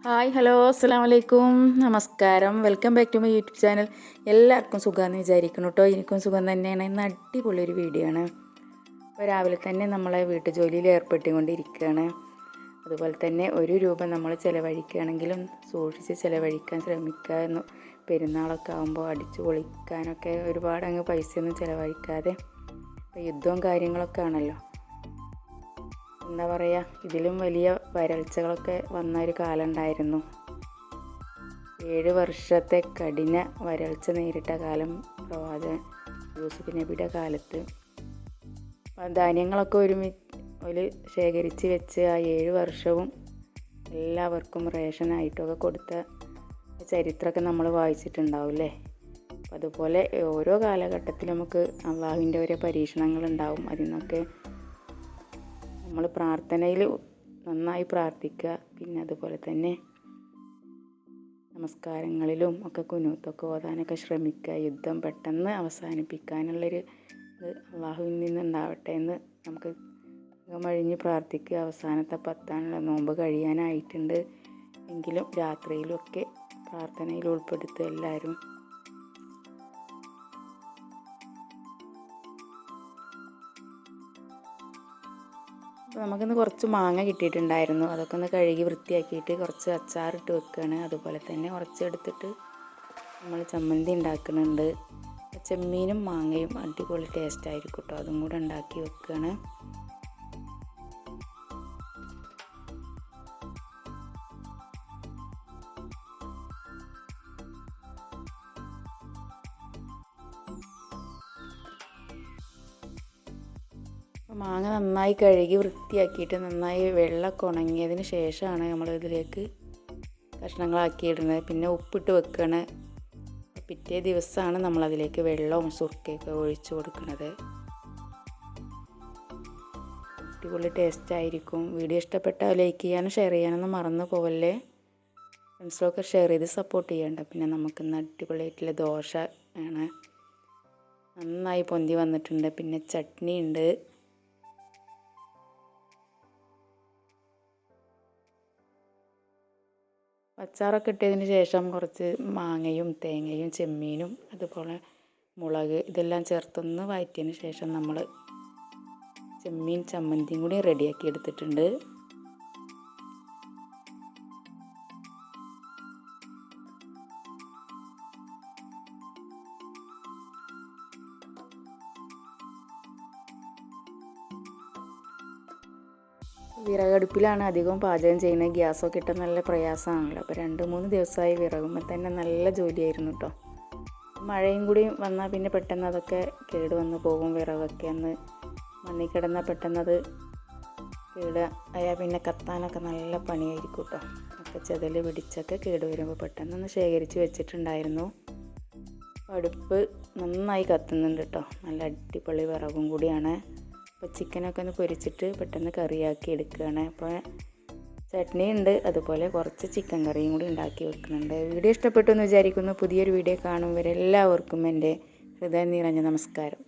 Hi hello അസ്സലാമു അലൈക്കും നമസ്കാരം. Welcome back to my YouTube channel. എല്ലാവർക്കും സുഖമാണെന്ന് വിചാരിക്കുന്നു കേട്ടോ. എനിക്കും സുഖം തന്നെയാണ്. ഇന്ന് അടിപൊളിയൊരു വീഡിയോ ആണ്. അപ്പോൾ രാവിലെ തന്നെ നമ്മളെ വീട്ടുജോലിയിൽ ഏർപ്പെട്ടുകൊണ്ടിരിക്കുകയാണ്. അതുപോലെ തന്നെ ₹1 നമ്മൾ ചിലവഴിക്കുകയാണെങ്കിലും സൂക്ഷിച്ച് ചിലവഴിക്കാൻ ശ്രമിക്കുക. പെരുന്നാളൊക്കെ ആകുമ്പോൾ അടിച്ചു പൊളിക്കാനൊക്കെ ഒരുപാട് പൈസയൊന്നും ചിലവഴിക്കാതെ. ഇപ്പോൾ യുദ്ധവും കാര്യങ്ങളൊക്കെ ആണല്ലോ. എന്താ പറയുക, ഇതിലും വലിയ വരൾച്ചകളൊക്കെ വന്ന ഒരു കാലം ഉണ്ടായിരുന്നു. 7 വർഷത്തെ കഠിന വരൾച്ച നേരിട്ട കാലം പ്രവാചകൻ യൂസുഫ് നബിയുടെ കാലത്ത്. ധാന്യങ്ങളൊക്കെ ഒരു ശേഖരിച്ച് വെച്ച് ആ 7 വർഷവും എല്ലാവർക്കും റേഷനായിട്ടൊക്കെ കൊടുത്ത ചരിത്രമൊക്കെ നമ്മൾ വായിച്ചിട്ടുണ്ടാവില്ലേ. അപ്പം അതുപോലെ ഓരോ കാലഘട്ടത്തിലും നമുക്ക് അള്ളാഹുവിൻ്റെ ഓരോ പരീക്ഷണങ്ങളുണ്ടാവും. അതിൽ നിന്നൊക്കെ നമ്മൾ പ്രാർത്ഥനയിൽ നന്നായി പ്രാർത്ഥിക്കുക. പിന്നെ അതുപോലെ തന്നെ നമസ്കാരങ്ങളിലും ഒക്കെ കുനൂത്തൊക്കെ ഓതാനൊക്കെ ശ്രമിക്കുക. യുദ്ധം പെട്ടെന്ന് അവസാനിപ്പിക്കാനുള്ളൊരു ഇത് അള്ളാഹുവിൽ നിന്നുണ്ടാവട്ടെ എന്ന് നമുക്ക് മഴിഞ്ഞ് പ്രാർത്ഥിക്കുക. അവസാനത്തെ 10 നോമ്പ് കഴിയാനായിട്ടുണ്ട് എങ്കിലും രാത്രിയിലൊക്കെ പ്രാർത്ഥനയിൽ ഉൾപ്പെടുത്തുക എല്ലാവരും. അപ്പോൾ നമുക്കിന്ന് കുറച്ച് മാങ്ങ കിട്ടിയിട്ടുണ്ടായിരുന്നു. അതൊക്കെ ഒന്ന് കഴുകി വൃത്തിയാക്കിയിട്ട് കുറച്ച് അച്ചാറിട്ട് വെക്കുകയാണ്. അതുപോലെ തന്നെ കുറച്ച് എടുത്തിട്ട് നമ്മൾ ചമ്മന്തി ഉണ്ടാക്കുന്നുണ്ട്. ചെമ്മീനും മാങ്ങയും അടിപൊളി ടേസ്റ്റ് ആയിരിക്കും കേട്ടോ. അതും കൂടെ ഉണ്ടാക്കി വെക്കുകയാണ്. മാങ്ങ നന്നായി കഴുകി വൃത്തിയാക്കിയിട്ട് നന്നായി വെള്ളമൊക്കെ ഉണങ്ങിയതിന് ശേഷമാണ് നമ്മൾ ഇതിലേക്ക് കഷ്ണങ്ങളാക്കി ഇടുന്നത്. പിന്നെ ഉപ്പിട്ട് വെക്കുകയാണ്. പിറ്റേ ദിവസമാണ് നമ്മളതിലേക്ക് വെള്ളവും സുർക്കയൊക്കെ ഒഴിച്ച് കൊടുക്കുന്നത്. അടിപൊളി ടേസ്റ്റ് ആയിരിക്കും. വീഡിയോ ഇഷ്ടപ്പെട്ടാൽ ലൈക്ക് ചെയ്യാനും ഷെയർ ചെയ്യാനൊന്നും മറന്നു പോവല്ലേ. ഫ്രണ്ട്സൊക്കെ ഷെയർ ചെയ്ത് സപ്പോർട്ട് ചെയ്യണ്ട. പിന്നെ നമുക്കിന്ന് അടിപൊളിയായിട്ടുള്ള ദോശ ആണ്. നന്നായി പൊന്തി വന്നിട്ടുണ്ട്. പിന്നെ ചട്നി ഉണ്ട്. അച്ചാറൊക്കെ ഇട്ടതിന് ശേഷം കുറച്ച് മാങ്ങയും തേങ്ങയും ചെമ്മീനും അതുപോലെ മുളക് ഇതെല്ലാം ചേർത്തൊന്ന് വഴറ്റിയതിന് ശേഷം നമ്മൾ ചെമ്മീൻ ചമ്മന്തിയും കൂടി റെഡിയാക്കി എടുത്തിട്ടുണ്ട്. വിറകടുപ്പിലാണ് അധികം പാചകം ചെയ്യുന്നത്. ഗ്യാസൊക്കെ ഇട്ടാൽ നല്ല പ്രയാസമാണല്ലോ. അപ്പോൾ 2-3 ദിവസമായി വിറകുമ്പോൾ തന്നെ നല്ല ജോലിയായിരുന്നു കേട്ടോ. മഴയും കൂടി വന്നാൽ പിന്നെ പെട്ടെന്ന് അതൊക്കെ കേട് വന്ന് പോകും. വിറകൊക്കെ ഒന്ന് മണ്ണിൽ കിടന്നാൽ പെട്ടെന്നത് കേട് ആയാൽ പിന്നെ കത്താനൊക്കെ നല്ല പണിയായിരിക്കും കേട്ടോ. ഒക്കെ ചെതൽ പിടിച്ചൊക്കെ കേട് വരുമ്പോൾ പെട്ടെന്നൊന്ന് ശേഖരിച്ച് വെച്ചിട്ടുണ്ടായിരുന്നു. അടുപ്പ് നന്നായി കത്തുന്നുണ്ട് കേട്ടോ. നല്ല അടിപൊളി വിറകും കൂടിയാണ്. അപ്പോൾ ചിക്കനൊക്കെ ഒന്ന് പൊരിച്ചിട്ട് പെട്ടെന്ന് കറിയാക്കി എടുക്കുകയാണ്. അപ്പോൾ ചട്നി ഉണ്ട്. അതുപോലെ കുറച്ച് ചിക്കൻ കറിയും കൂടി ഉണ്ടാക്കി വെക്കുന്നുണ്ട്. വീഡിയോ ഇഷ്ടപ്പെട്ടു എന്ന് വിചാരിക്കുന്നു. പുതിയൊരു വീഡിയോ കാണും വരെ എല്ലാവർക്കും എൻ്റെ ഹൃദയം നിറഞ്ഞ നമസ്കാരം.